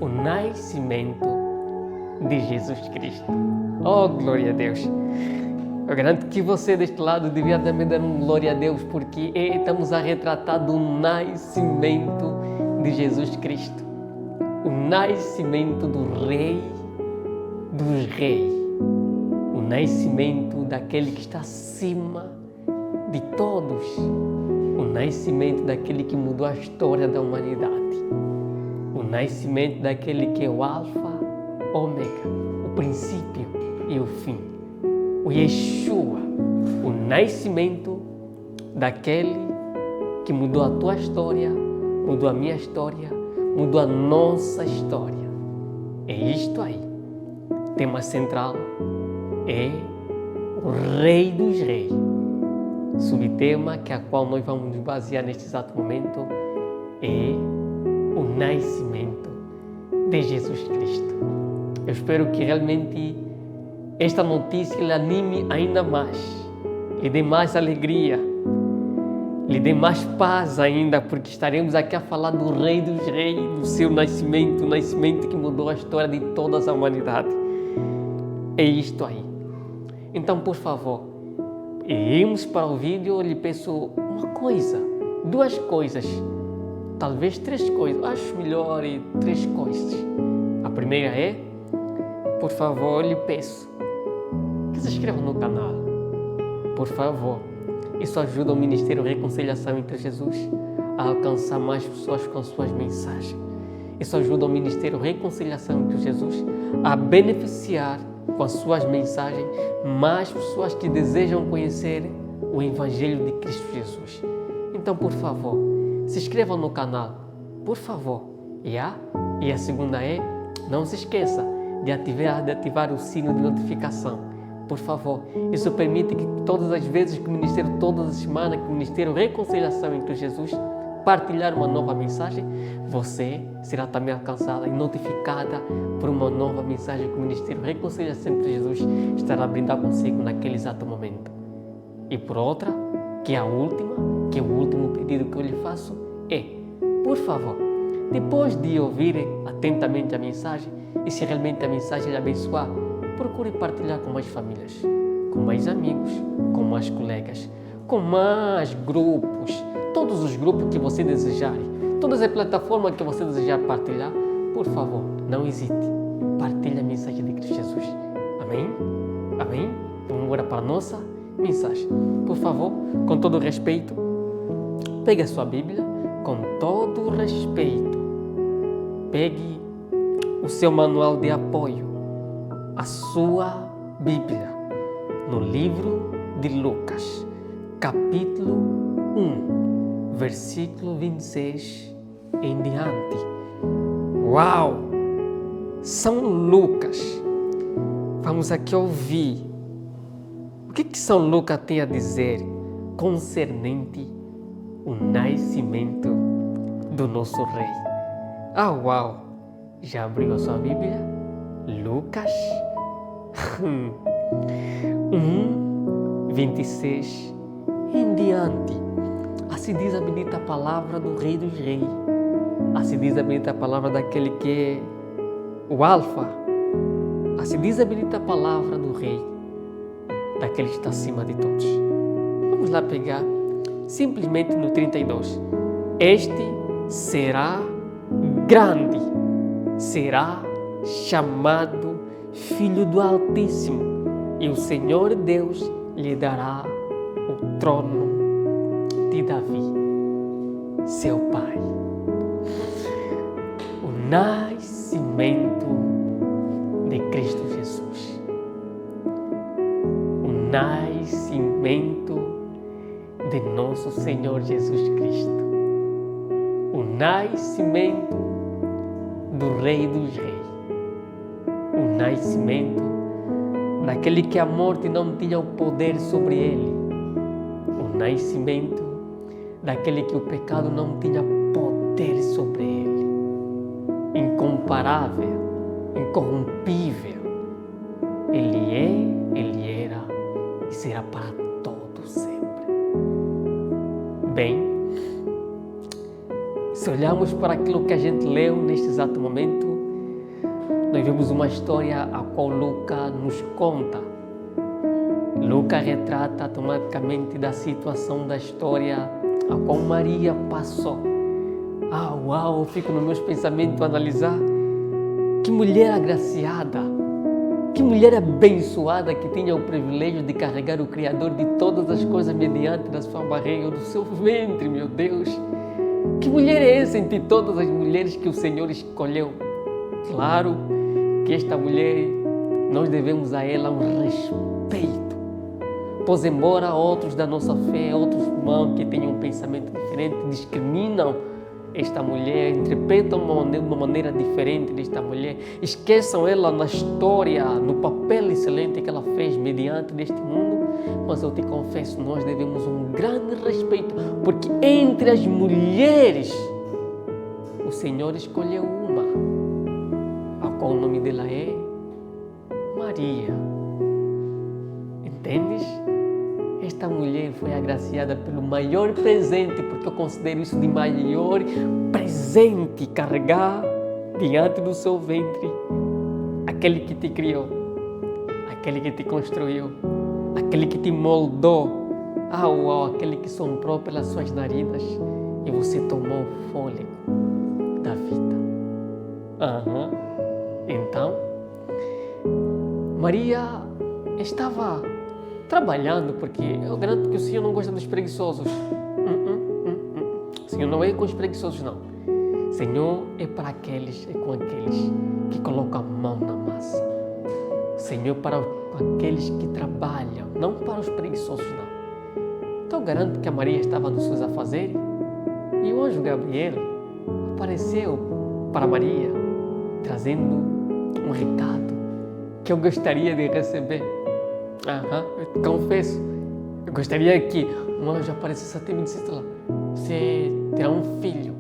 o nascimento de Jesus Cristo. Oh, glória a Deus! Eu garanto que você deste lado devia também dar um glória a Deus, porque estamos a retratar do nascimento de Jesus Cristo. O nascimento do Rei dos Reis. O nascimento daquele que está acima de todos. O nascimento daquele que mudou a história da humanidade. O nascimento daquele que é o Alfa, Ômega, o princípio e o fim. O Yeshua, o nascimento daquele que mudou a tua história, mudou a minha história, mudou a nossa história. É isto aí. Tema central é o Rei dos Reis. Subtema que a qual nós vamos nos basear neste exato momento é o nascimento de Jesus Cristo. Eu espero que realmente esta notícia lhe anime ainda mais, lhe dê mais alegria, lhe dê mais paz ainda, porque estaremos aqui a falar do Rei dos Reis, do seu nascimento, o nascimento que mudou a história de toda a humanidade. É isto aí. Então, por favor, irmos para o vídeo. Eu lhe peço uma coisa, duas coisas, talvez três coisas, acho melhor três coisas. A primeira é, por favor, eu lhe peço que se inscreva no canal, por favor. Isso ajuda o Ministério Reconciliação entre Jesus a alcançar mais pessoas com suas mensagens. Isso ajuda o Ministério Reconciliação entre Jesus a beneficiar com as suas mensagens mais pessoas que desejam conhecer o Evangelho de Cristo Jesus. Então, por favor, se inscrevam no canal, por favor. E a segunda é, não se esqueça de ativar o sino de notificação. Por favor, isso permite que todas as vezes que o Ministério, todas as semanas que o Ministério Reconciliação entre Jesus partilhar uma nova mensagem, você será também alcançada e notificada por uma nova mensagem que o Ministério Reconciliação entre Jesus estará a brindar consigo naquele exato momento. E por outra, que é a última, que é o último pedido que eu lhe faço, é, por favor, depois de ouvir atentamente a mensagem, e se realmente a mensagem lhe abençoar, procure partilhar com mais famílias, com mais amigos, com mais colegas, com mais grupos, todos os grupos que você desejar, todas as plataformas que você desejar partilhar, por favor, não hesite, partilhe a mensagem de Cristo Jesus. Amém? Amém? Vamos agora para a nossa mensagem. Por favor, com todo respeito, pegue a sua Bíblia, com todo respeito, pegue o seu manual de apoio, a sua Bíblia, no livro de Lucas, capítulo 1, versículo 26 em diante. Uau! São Lucas. Vamos aqui ouvir o que São Lucas tem a dizer concernente o nascimento do nosso Rei. Uau! Já abriu a sua Bíblia? Lucas 1, 26 em diante. Assim diz a bendita palavra do Rei dos Reis. Assim diz a bendita palavra daquele que é o Alfa. Assim diz a bendita palavra do Rei, daquele que está acima de todos. Vamos lá pegar simplesmente no 32. Este será grande, será chamado Filho do Altíssimo, e o Senhor Deus lhe dará o trono de Davi, seu pai. O nascimento de Cristo Jesus. O nascimento de nosso Senhor Jesus Cristo. O nascimento do Rei dos Reis. O nascimento daquele que a morte não tinha o poder sobre ele. O nascimento daquele que o pecado não tinha poder sobre ele. Incomparável, incorrompível. Ele é, ele era e será para todo sempre. Bem, se olharmos para aquilo que a gente leu neste exato momento, nós vemos uma história a qual Lucas nos conta. Lucas retrata automaticamente da situação da história a qual Maria passou. Uau, eu fico nos meus pensamentos a analisar. Que mulher agraciada, que mulher abençoada que tinha o privilégio de carregar o Criador de todas as coisas mediante da sua barriga, do seu ventre, meu Deus. Que mulher é essa entre todas as mulheres que o Senhor escolheu? Claro que esta mulher, nós devemos a ela um respeito. Pois embora outros da nossa fé, outros irmãos que tenham um pensamento diferente, discriminam esta mulher, interpretam uma maneira diferente desta mulher, esqueçam ela na história, no papel excelente que ela fez mediante deste mundo, mas eu te confesso, nós devemos um grande respeito, porque entre as mulheres, o Senhor escolheu uma, a qual o nome dela é Maria. Entendes? Esta mulher foi agraciada pelo maior presente, porque eu considero isso de maior presente, carregar diante do seu ventre aquele que te criou, aquele que te construiu, aquele que te moldou, aquele que soprou pelas suas narinas e você tomou o fôlego da vida. Então, Maria estava trabalhando, porque eu garanto que o Senhor não gosta dos preguiçosos. O Senhor não é com os preguiçosos, não. O Senhor é para aqueles, é com aqueles que colocam a mão na massa. O Senhor é para aqueles que trabalham, não para os preguiçosos, não. Então eu garanto que a Maria estava nos seus afazeres e o anjo Gabriel apareceu para Maria, trazendo um recado que eu gostaria de receber. Eu confesso, eu gostaria que um anjo aparecesse até me dissesse lá: você terá um filho,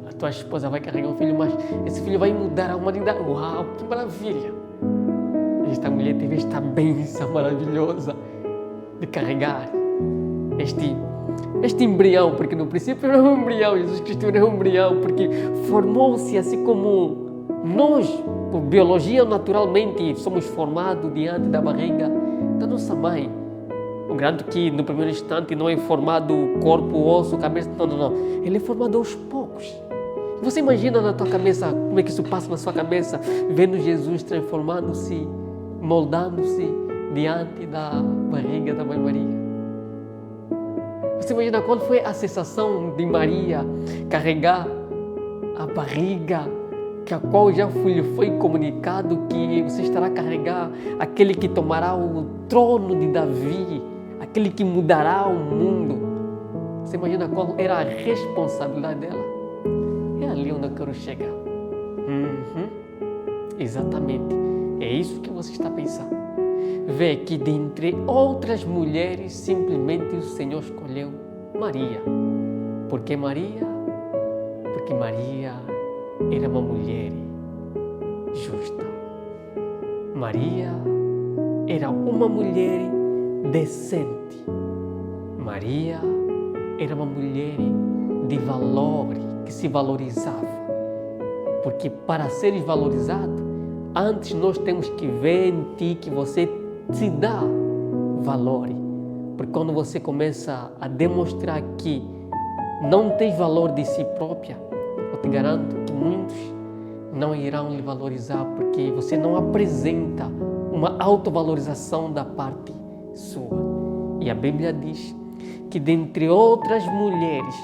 a tua esposa vai carregar um filho, mas esse filho vai mudar a humanidade. Uau, que maravilha! Esta mulher teve esta bênção maravilhosa de carregar este embrião, porque no princípio era um embrião, Jesus Cristo era um embrião, porque formou-se assim como nós, por biologia, naturalmente somos formados diante da barriga da nossa mãe. Eu garanto que no primeiro instante não é formado corpo, osso, cabeça, não. Ele é formado aos poucos. Você imagina na tua cabeça, como é que isso passa na sua cabeça, vendo Jesus transformando-se, moldando-se diante da barriga da Mãe Maria. Você imagina qual foi a sensação de Maria carregar a barriga, que a qual já lhe foi comunicado que você estará a carregar aquele que tomará o trono de Davi, aquele que mudará o mundo. Você imagina qual era a responsabilidade dela? É ali onde eu quero chegar. Exatamente. É isso que você está pensando. Vê que dentre outras mulheres, simplesmente o Senhor escolheu Maria. Por que Maria? Porque Maria era uma mulher justa. Maria era uma mulher decente. Maria era uma mulher de valor, que se valorizava. Porque para seres valorizado, antes nós temos que ver em ti que você se dá valor. Porque quando você começa a demonstrar que não tens valor de si própria, eu te garanto que muitos não irão lhe valorizar, porque você não apresenta uma autovalorização da parte sua. E a Bíblia diz que dentre outras mulheres,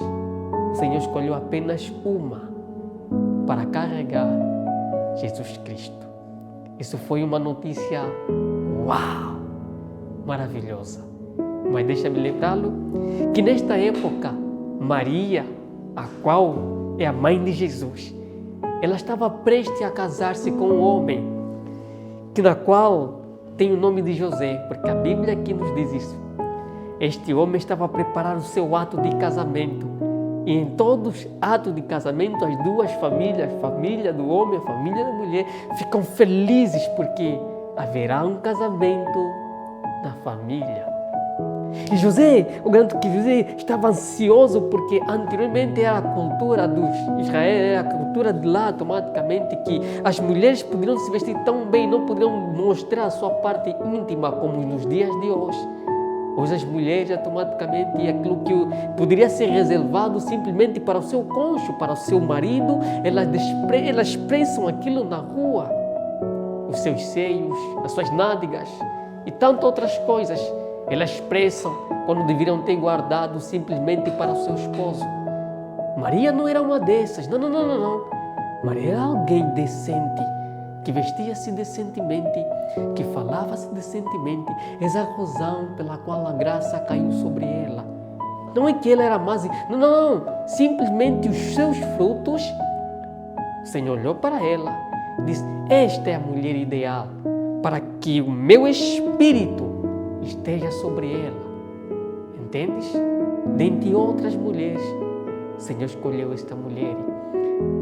o Senhor escolheu apenas uma para carregar Jesus Cristo. Isso foi uma notícia, uau, maravilhosa. Mas deixa-me lembrá-lo que nesta época, Maria, a qual é a mãe de Jesus, ela estava prestes a casar-se com um homem, que na qual tem o nome de José, porque a Bíblia aqui nos diz isso. Este homem estava a preparar o seu ato de casamento. E em todos os atos de casamento, as duas famílias, a família do homem, a família da mulher, ficam felizes porque haverá um casamento na família. E José, eu garanto que José estava ansioso porque anteriormente era a cultura dos Israel, era a cultura de lá automaticamente que as mulheres poderiam se vestir tão bem, não poderiam mostrar a sua parte íntima como nos dias de hoje. Hoje as mulheres automaticamente aquilo que poderia ser reservado simplesmente para o seu cônjuge, para o seu marido, elas expressam aquilo na rua. Os seus seios, as suas nádegas e tantas outras coisas. Elas expressam quando deveriam ter guardado simplesmente para o seu esposo. Maria não era uma dessas. Não. Maria era alguém decente, que vestia-se decentemente, que falava-se decentemente. Essa é a razão pela qual a graça caiu sobre ela. Não é que ela era mais... Não. Simplesmente os seus frutos, o Senhor olhou para ela e disse, esta é a mulher ideal para que o meu espírito esteja sobre ela. Entendes? Dentre outras mulheres, o Senhor escolheu esta mulher.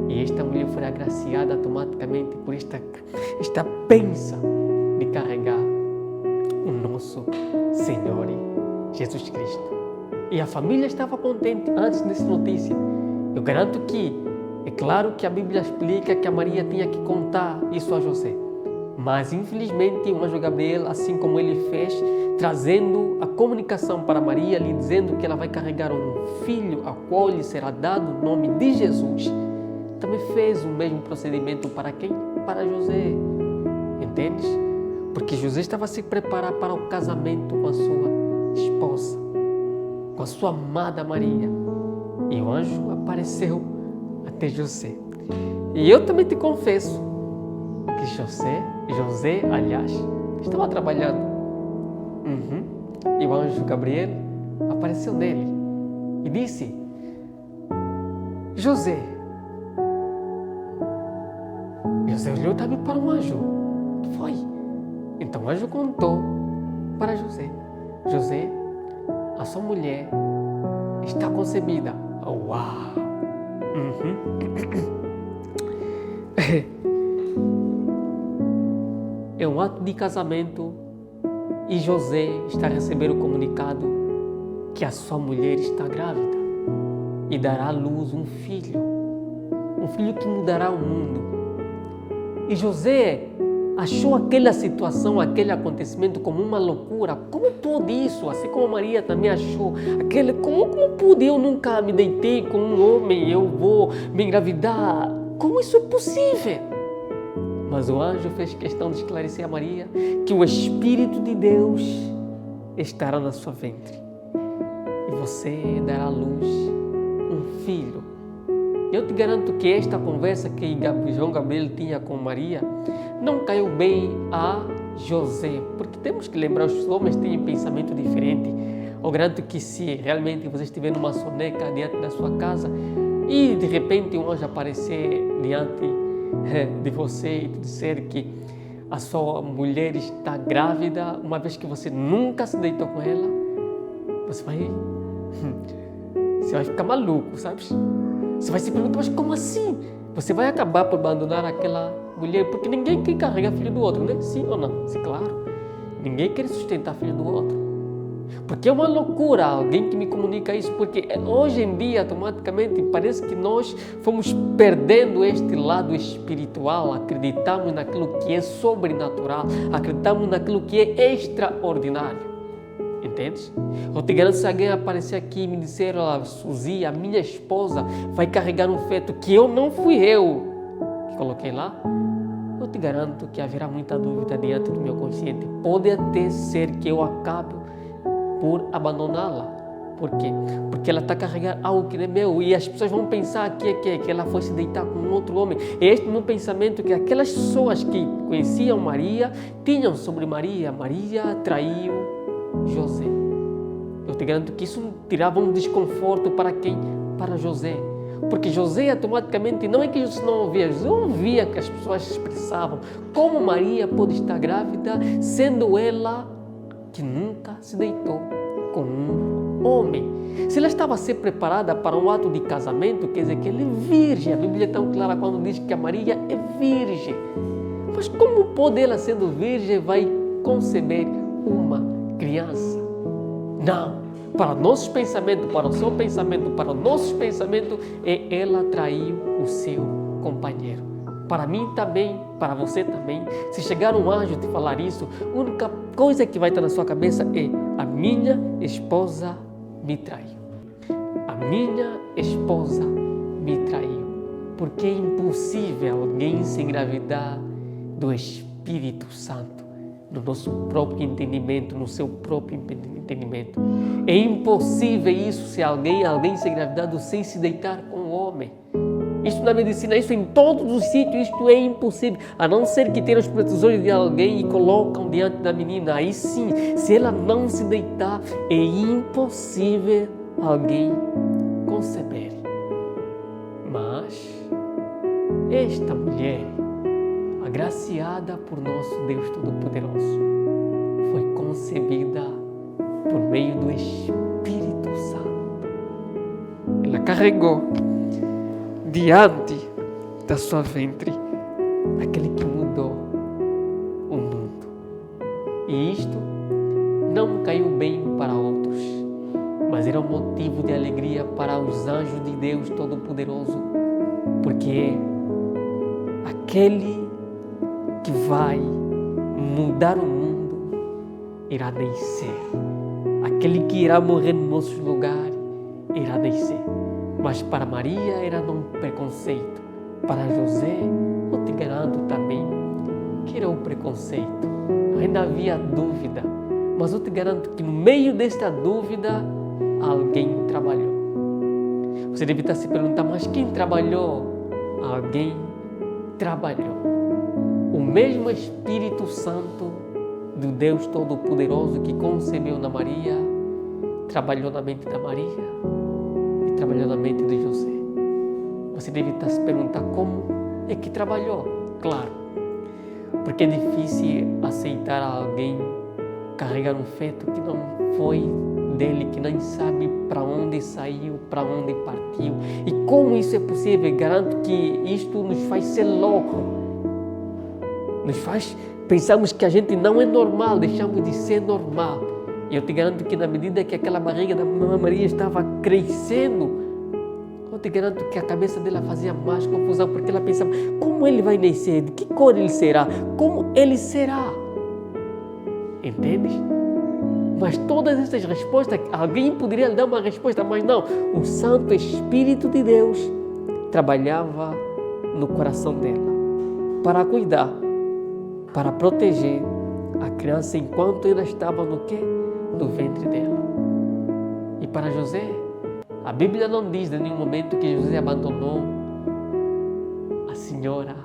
E esta mulher foi agraciada automaticamente por esta bênção de carregar o nosso Senhor Jesus Cristo. E a família estava contente antes dessa notícia. Eu garanto que, é claro que a Bíblia explica que a Maria tinha que contar isso a José. Mas, infelizmente, o anjo Gabriel, assim como ele fez, trazendo a comunicação para Maria, lhe dizendo que ela vai carregar um filho, ao qual lhe será dado o nome de Jesus, também fez o mesmo procedimento para quem? Para José. Entendes? Porque José estava a se preparar para o casamento com a sua esposa, com a sua amada Maria. E o anjo apareceu até José. E eu também te confesso que José, aliás, estava trabalhando. E o anjo Gabriel apareceu nele e disse, José olhou também para o anjo. Foi. Então o anjo contou para José, a sua mulher está concebida. Uau! É um ato de casamento e José está a receber o comunicado que a sua mulher está grávida e dará à luz um filho que mudará o mundo. E José achou aquela situação, aquele acontecimento como uma loucura. Como pode isso? Assim como Maria também achou. Como pude? Eu nunca me deitei com um homem, eu vou me engravidar. Como isso é possível? Mas o anjo fez questão de esclarecer a Maria que o Espírito de Deus estará na sua ventre. E você dará à luz um filho. Eu te garanto que esta conversa que João Gabriel tinha com Maria não caiu bem a José, porque temos que lembrar, os homens têm pensamento diferente. Eu garanto que se realmente você estiver numa soneca diante da sua casa e de repente um anjo aparecer diante de você e te dizer que a sua mulher está grávida, uma vez que você nunca se deitou com ela, você vai ficar maluco, sabe? Você vai se perguntar, mas como assim? Você vai acabar por abandonar aquela mulher, porque ninguém quer carregar filho do outro, né? Sim ou não? Sim, claro. Ninguém quer sustentar filho do outro. Porque é uma loucura alguém que me comunica isso, porque hoje em dia, automaticamente, parece que nós fomos perdendo este lado espiritual, acreditamos naquilo que é sobrenatural, acreditamos naquilo que é extraordinário. Entendes? Eu te garanto, se alguém aparecer aqui e me disser, Suzy, a minha esposa vai carregar um feto que não fui eu que coloquei lá, eu te garanto que haverá muita dúvida diante do meu consciente. Pode até ser que eu acabe por abandoná-la. Por quê? Porque ela está carregando algo que não é meu e as pessoas vão pensar que ela foi se deitar com um outro homem. É este meu pensamento que aquelas pessoas que conheciam Maria tinham sobre Maria. Maria traiu José. Eu te garanto que isso tirava um desconforto para quem? Para José. Porque José automaticamente, não é que Jesus não ouvia, José ouvia que as pessoas expressavam como Maria pode estar grávida, sendo ela que nunca se deitou com um homem. Se ela estava a ser preparada para um ato de casamento, quer dizer que ela é virgem. A Bíblia é tão clara quando diz que a Maria é virgem. Mas como pode ela, sendo virgem, vai conceber uma criança? Não, para nossos pensamentos, para o seu pensamento, para os nossos pensamentos, ela traiu o seu companheiro. Para mim também, para você também. Se chegar um anjo te falar isso, a única coisa que vai estar na sua cabeça é: a minha esposa me traiu. A minha esposa me traiu. Porque é impossível alguém se engravidar do Espírito Santo no nosso próprio entendimento, no seu próprio entendimento. É impossível isso se alguém se engravidado sem se deitar com o homem. Isso na medicina, isso em todos os sítios, isso é impossível. A não ser que tenham os protetores de alguém e colocam diante da menina. Aí sim, se ela não se deitar, é impossível alguém conceber. Mas esta mulher, agraciada por nosso Deus Todo-Poderoso, foi concebida por meio do Espírito Santo. Ela carregou diante da sua ventre aquele que mudou o mundo. E isto não caiu bem para outros, mas era um motivo de alegria para os anjos de Deus Todo-Poderoso, porque aquele que vai mudar o mundo irá nascer. Aquele que irá morrer no nosso lugar irá nascer. Mas para Maria era um preconceito. Para José, eu te garanto também que era um preconceito. Ainda havia dúvida. Mas eu te garanto que no meio desta dúvida, alguém trabalhou. Você deve estar se perguntando: mas quem trabalhou? Alguém trabalhou. O mesmo Espírito Santo do Deus Todo-Poderoso que concebeu na Maria, trabalhou na mente da Maria e trabalhou na mente de José. Você deve estar se perguntando: como é que trabalhou? Claro, porque é difícil aceitar alguém carregar um feto que não foi dele, que nem sabe para onde saiu, para onde partiu. E como isso é possível? Garanto que isto nos faz ser louco. Nos faz pensarmos que a gente não é normal, deixamos de ser normal. E eu te garanto que na medida que aquela barriga da Mamãe Maria estava crescendo, eu te garanto que a cabeça dela fazia mais confusão, porque ela pensava: como ele vai nascer? De que cor ele será? Como ele será? Entendes? Mas todas essas respostas, alguém poderia lhe dar uma resposta, mas não. O Santo Espírito de Deus trabalhava no coração dela para cuidar, para proteger a criança enquanto ela estava no quê? No ventre dela. E para José, a Bíblia não diz em nenhum momento que José abandonou a senhora,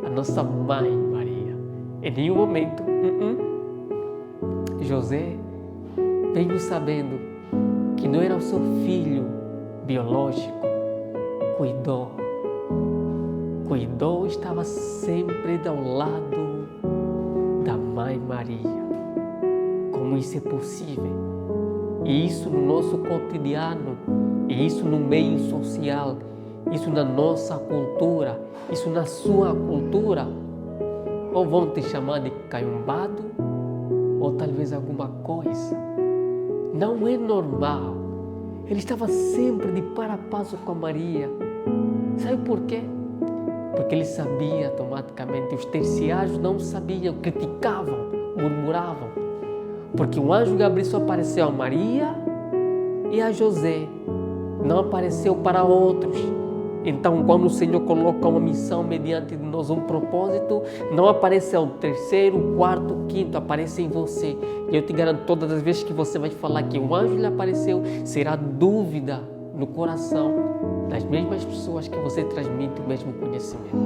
a nossa mãe Maria. Em nenhum momento. José veio sabendo que não era o seu filho biológico. Cuidou, estava sempre ao lado da Mãe Maria. Como isso é possível? E isso no nosso cotidiano, e isso no meio social, isso na nossa cultura, isso na sua cultura. Ou vão te chamar de caiumbado, ou talvez alguma coisa. Não é normal. Ele estava sempre de par a passo com a Maria. Sabe por quê? Porque ele sabia automaticamente. Os terciários não sabiam, criticavam, murmuravam. Porque o anjo Gabriel só apareceu a Maria e a José. Não apareceu para outros. Então, quando o Senhor coloca uma missão mediante de nós, um propósito, não aparece ao terceiro, quarto, quinto, aparece em você. E eu te garanto, todas as vezes que você vai falar que o anjo lhe apareceu, será dúvida no coração das mesmas pessoas que você transmite o mesmo conhecimento.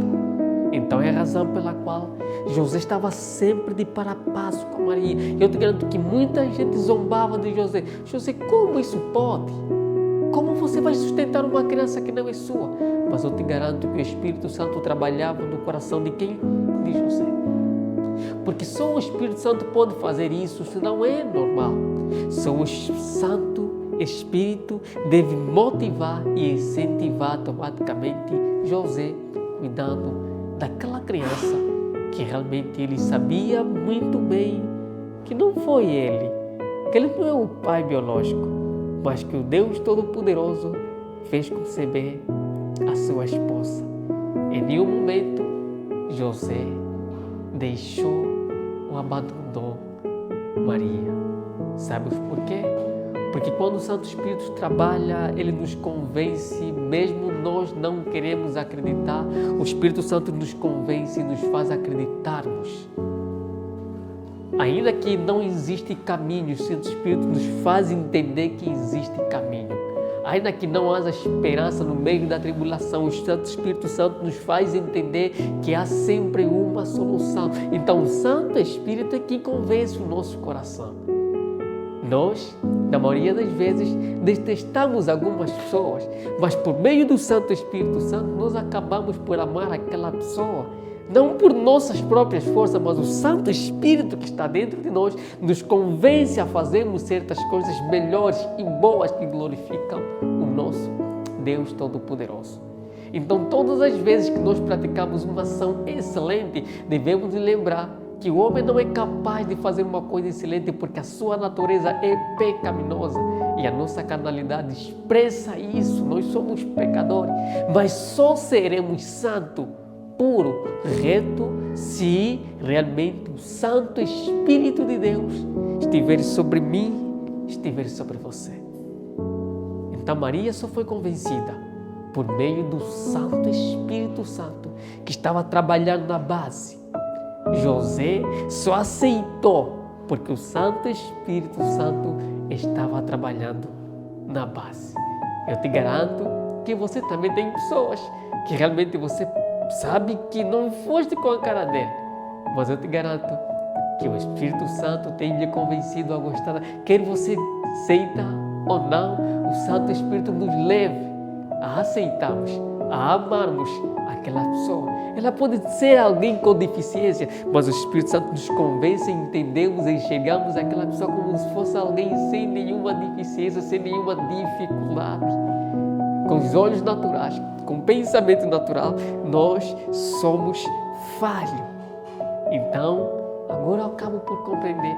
Então é a razão pela qual José estava sempre de par a passo com Maria. E eu te garanto que muita gente zombava de José. José, como isso pode? Como você vai sustentar uma criança que não é sua? Mas eu te garanto que o Espírito Santo trabalhava no coração de quem? De José. Porque só o Espírito Santo pode fazer isso, senão é normal. Só o Santo Espírito deve motivar e incentivar automaticamente José, cuidando daquela criança que realmente ele sabia muito bem que não foi ele, que ele não é o pai biológico, mas que o Deus Todo-Poderoso fez conceber a sua esposa. Em nenhum momento José deixou ou abandonou Maria. Sabe por quê? Porque quando o Santo Espírito trabalha, ele nos convence, mesmo nós não queremos acreditar, o Espírito Santo nos convence e nos faz acreditarmos. Ainda que não existe caminho, o Santo Espírito nos faz entender que existe caminho. Ainda que não haja esperança no meio da tribulação, o Espírito Santo nos faz entender que há sempre uma solução. Então o Santo Espírito é quem convence o nosso coração. Nós, na maioria das vezes, detestamos algumas pessoas, mas por meio do Santo Espírito Santo, nós acabamos por amar aquela pessoa. Não por nossas próprias forças, mas o Santo Espírito que está dentro de nós nos convence a fazermos certas coisas melhores e boas que glorificam o nosso Deus Todo-Poderoso. Então, todas as vezes que nós praticamos uma ação excelente, devemos lembrar que o homem não é capaz de fazer uma coisa excelente porque a sua natureza é pecaminosa e a nossa carnalidade expressa isso. Nós somos pecadores, mas só seremos santos, puro, reto, se realmente o Santo Espírito de Deus estiver sobre mim, estiver sobre você. Então Maria só foi convencida por meio do Santo Espírito Santo que estava trabalhando na base. José só aceitou porque o Santo Espírito Santo estava trabalhando na base. Eu te garanto que você também tem pessoas que realmente você sabe que não foste com a cara dele, mas eu te garanto que o Espírito Santo tem lhe convencido a gostar. Quer você aceita ou não, o Santo Espírito nos leve a aceitarmos, a amarmos aquela pessoa. Ela pode ser alguém com deficiência, mas o Espírito Santo nos convence, entendemos e enxergamos aquela pessoa como se fosse alguém sem nenhuma deficiência, sem nenhuma dificuldade. Com os olhos naturais, com o pensamento natural, nós somos falhos. Então, agora eu acabo por compreender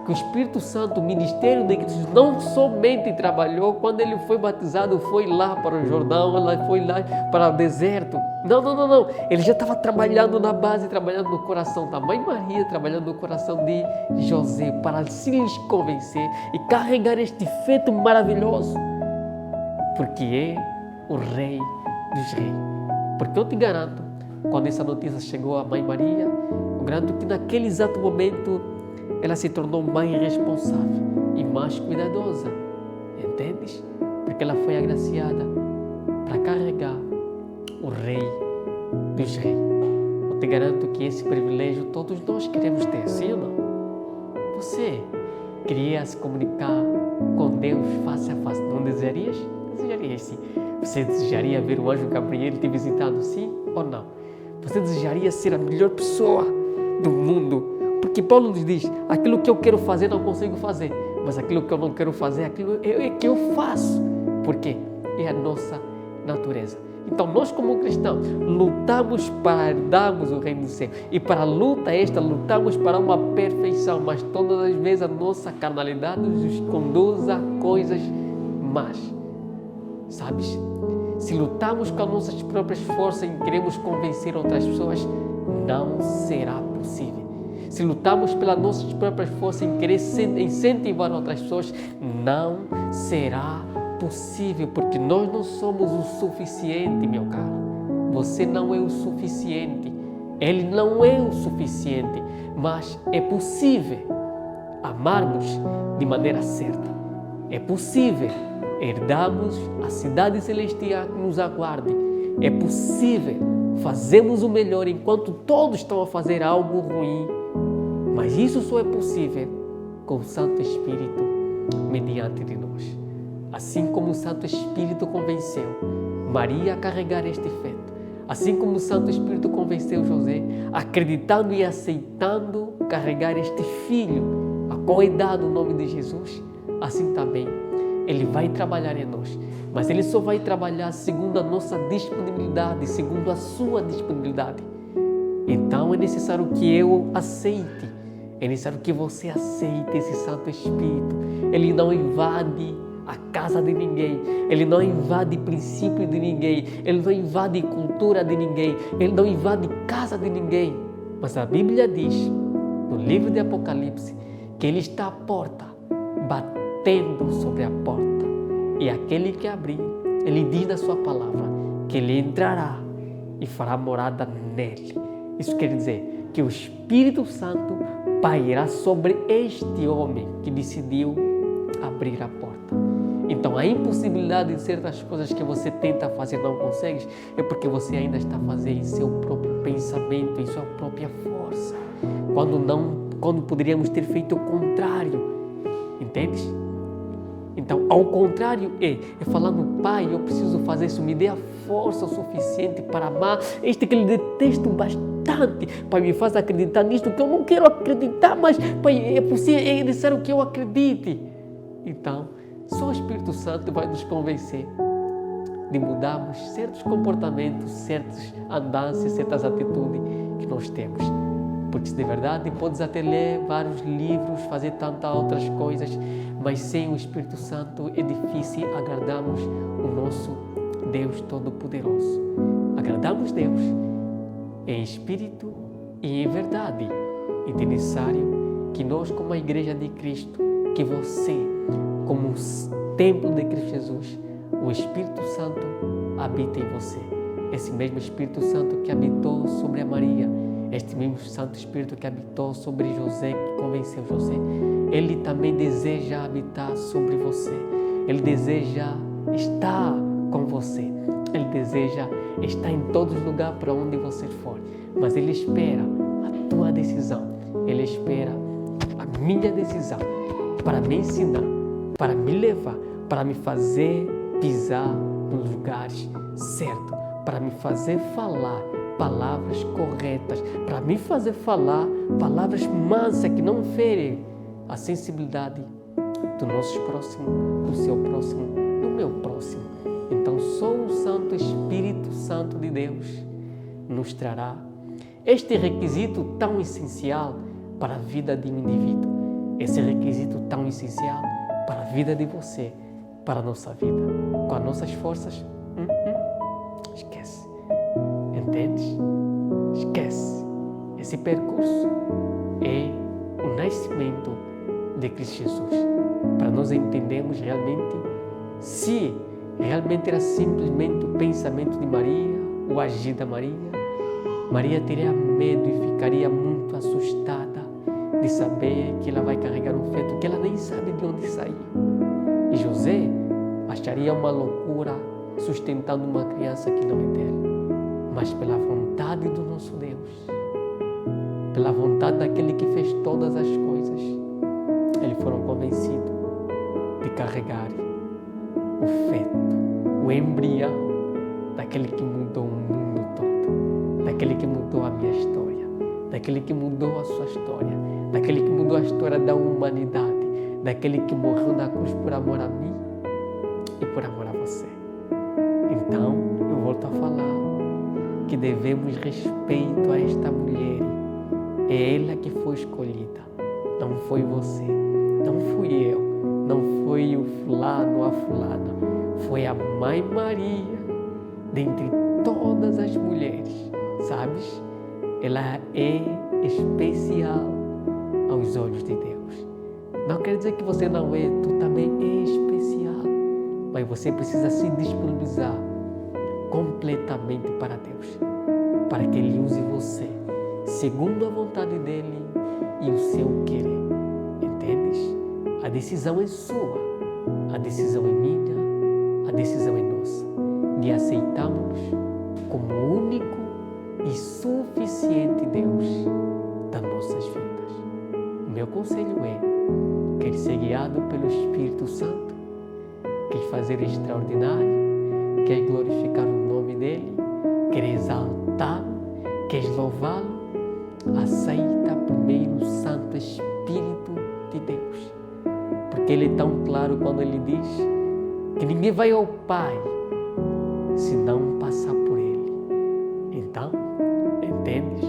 que o Espírito Santo, o ministério de Cristo, não somente trabalhou quando ele foi batizado, foi lá para o Jordão, ela foi lá para o deserto. Não. Ele já estava trabalhando na base, trabalhando no coração da Mãe Maria, trabalhando no coração de José, para se lhes convencer e carregar este feito maravilhoso, porque é o Rei dos Reis. Porque eu te garanto, quando essa notícia chegou à Mãe Maria, eu garanto que naquele exato momento ela se tornou mais responsável e mais cuidadosa, entendes? Porque ela foi agraciada para carregar o Rei dos Reis. Eu te garanto que esse privilégio todos nós queremos ter, sim ou não? Você queria se comunicar com Deus face a face, não desejarias? Desejarias sim. Você desejaria ver o anjo Gabriel te visitando, sim ou não? Você desejaria ser a melhor pessoa do mundo? Porque Paulo nos diz, aquilo que eu quero fazer não consigo fazer, mas aquilo que eu não quero fazer, aquilo é que eu faço. Por quê? É a nossa natureza. Então nós como cristãos lutamos para herdarmos o reino do céu. E para a luta esta, lutamos para uma perfeição, mas todas as vezes a nossa carnalidade nos conduz a coisas más. Sabes? Se lutamos com as nossas próprias forças e queremos convencer outras pessoas, não será possível. Se lutamos pelas nossas próprias forças em querer incentivar outras pessoas, não será possível, porque nós não somos o suficiente, meu caro. Você não é o suficiente. Ele não é o suficiente, mas é possível amarmos de maneira certa. É possível herdarmos a cidade celestial que nos aguarde. É possível fazermos o melhor enquanto todos estão a fazer algo ruim. Mas isso só é possível com o Santo Espírito mediante de nós. Assim como o Santo Espírito convenceu Maria a carregar este feto, assim como o Santo Espírito convenceu José, acreditando e aceitando carregar este filho, a qual no nome de Jesus, assim também Ele vai trabalhar em nós. Mas Ele só vai trabalhar segundo a nossa disponibilidade, segundo a sua disponibilidade. Então é necessário que eu aceite, É necessário que você aceite esse Santo Espírito. Ele não invade a casa de ninguém. Ele não invade princípio de ninguém. Ele não invade cultura de ninguém. Ele não invade casa de ninguém. Mas a Bíblia diz, no livro de Apocalipse, que Ele está à porta, batendo sobre a porta. E aquele que abrir, Ele diz na sua palavra, que Ele entrará e fará morada nele. Isso quer dizer que o Espírito Santo pairá sobre este homem que decidiu abrir a porta. Então, a impossibilidade de certas coisas que você tenta fazer e não consegue, é porque você ainda está fazendo em seu próprio pensamento, em sua própria força, quando poderíamos ter feito o contrário. Entende? Então, ao contrário, é falando, Pai, eu preciso fazer isso, me dê a força o suficiente para amar este que eu detesto bastante, Pai, me faz acreditar nisto que eu não quero acreditar, mas, Pai, é necessário que eu acredite. Então, só o Espírito Santo vai nos convencer de mudarmos certos comportamentos, certas andanças, certas atitudes que nós temos. Porque de verdade podes até ler vários livros, fazer tantas outras coisas, mas sem o Espírito Santo é difícil agradarmos o nosso Deus Todo-Poderoso. Agradamos Deus em espírito e em verdade. E é necessário que nós, como a Igreja de Cristo, que você, como o templo de Cristo Jesus, o Espírito Santo habita em você. Esse mesmo Espírito Santo que habitou sobre a Maria, este mesmo Santo Espírito que habitou sobre José, que convenceu José, Ele também deseja habitar sobre você. Ele deseja estar com você. Ele deseja estar em todos os lugares para onde você for. Mas Ele espera a tua decisão. Ele espera a minha decisão para me ensinar, para me levar, para me fazer pisar nos lugares certos, para me fazer falar palavras corretas, para me fazer falar palavras mansas que não ferem a sensibilidade do nosso próximo, do seu próximo, do meu próximo. Então, só o Santo Espírito Santo de Deus nos trará este requisito tão essencial para a vida de um indivíduo, esse requisito tão essencial para a vida de você, para a nossa vida. Com as nossas forças, esquece. Entendes? Esquece. Esse percurso é o nascimento de Cristo Jesus. Para nós entendermos realmente se realmente era simplesmente o pensamento de Maria, o agir da Maria, Maria teria medo e ficaria muito assustada de saber que ela vai carregar um feto que ela nem sabe de onde saiu. E José acharia uma loucura sustentando uma criança que não é dele. Mas pela vontade do nosso Deus, pela vontade daquele que fez todas as coisas, eles foram convencidos de carregar o feto, o embrião daquele que mudou o mundo todo, daquele que mudou a minha história, daquele que mudou a sua história, daquele que mudou a história da humanidade, daquele que morreu na cruz por amor a mim e por amor a você. Então, eu volto a falar que devemos respeito a esta mulher. É ela que foi escolhida, não foi você, não fui eu, não foi o fulano, a fulana, foi a Mãe Maria, dentre todas as mulheres, sabes? Ela é especial aos olhos de Deus. Não quer dizer que você não é, tu também é especial, mas você precisa se disponibilizar completamente para Deus, para que Ele use você, segundo a vontade dEle e o seu querer. Entendes? A decisão é sua, a decisão é minha, a decisão é nossa, de aceitarmos como o único e suficiente Deus das nossas vidas. O meu conselho é que Ele seja guiado pelo Espírito Santo, que Ele fazer o extraordinário, quer glorificar o nome dEle, quer exaltá-lo, quer louvá-lo, aceita primeiro o Santo Espírito de Deus. Porque Ele é tão claro quando Ele diz que ninguém vai ao Pai se não passar por Ele. Então, entendes?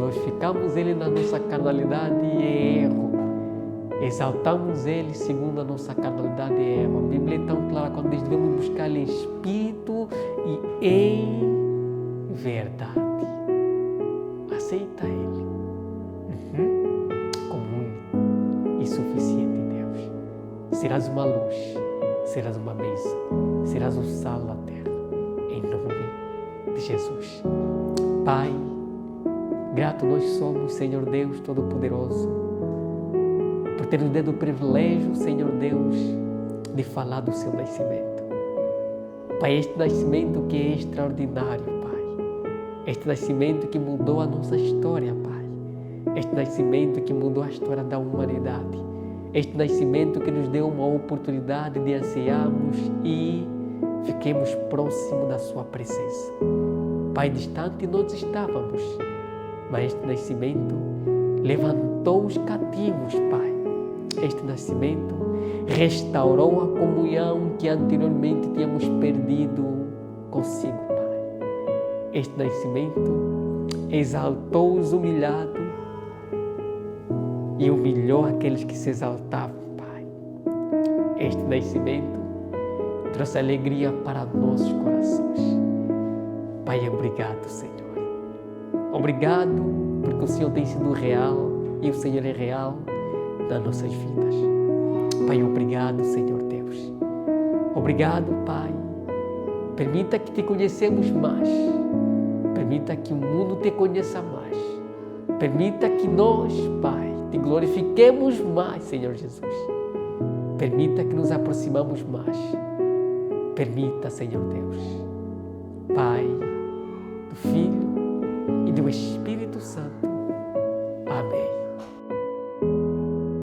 glorificamos Ele na nossa carnalidade e erro. Exaltamos Ele segundo a nossa carnalidade e erro. A Bíblia é tão clara quando diz que devemos buscar Ele em espírito e em verdade. Aceita Ele como único e suficiente Deus. Serás uma luz, serás uma bênção, serás o sal da terra, em nome de Jesus. Pai, grato nós somos, Senhor Deus Todo-Poderoso, por ter nos dado o privilégio, Senhor Deus, de falar do seu nascimento. Pai, este nascimento que é extraordinário, Pai. Este nascimento que mudou a nossa história, Pai. Este nascimento que mudou a história da humanidade. Este nascimento que nos deu uma oportunidade de ansiarmos e fiquemos próximos da sua presença. Pai, distante nós estávamos, mas este nascimento levantou os cativos, Pai. Este nascimento restaurou a comunhão que anteriormente tínhamos perdido consigo, Pai. Este nascimento exaltou os humilhados e humilhou aqueles que se exaltavam, Pai. Este nascimento trouxe alegria para nossos corações. Pai, obrigado, Senhor. Obrigado porque o Senhor tem sido real e o Senhor é real nas nossas vidas. Pai, obrigado, Senhor Deus. Obrigado, Pai. Permita que te conhecemos mais. Permita que o mundo te conheça mais. Permita que nós, Pai, te glorifiquemos mais, Senhor Jesus. Permita que nos aproximamos mais. Permita, Senhor Deus, Pai, do Filho e do Espírito Santo. Amém.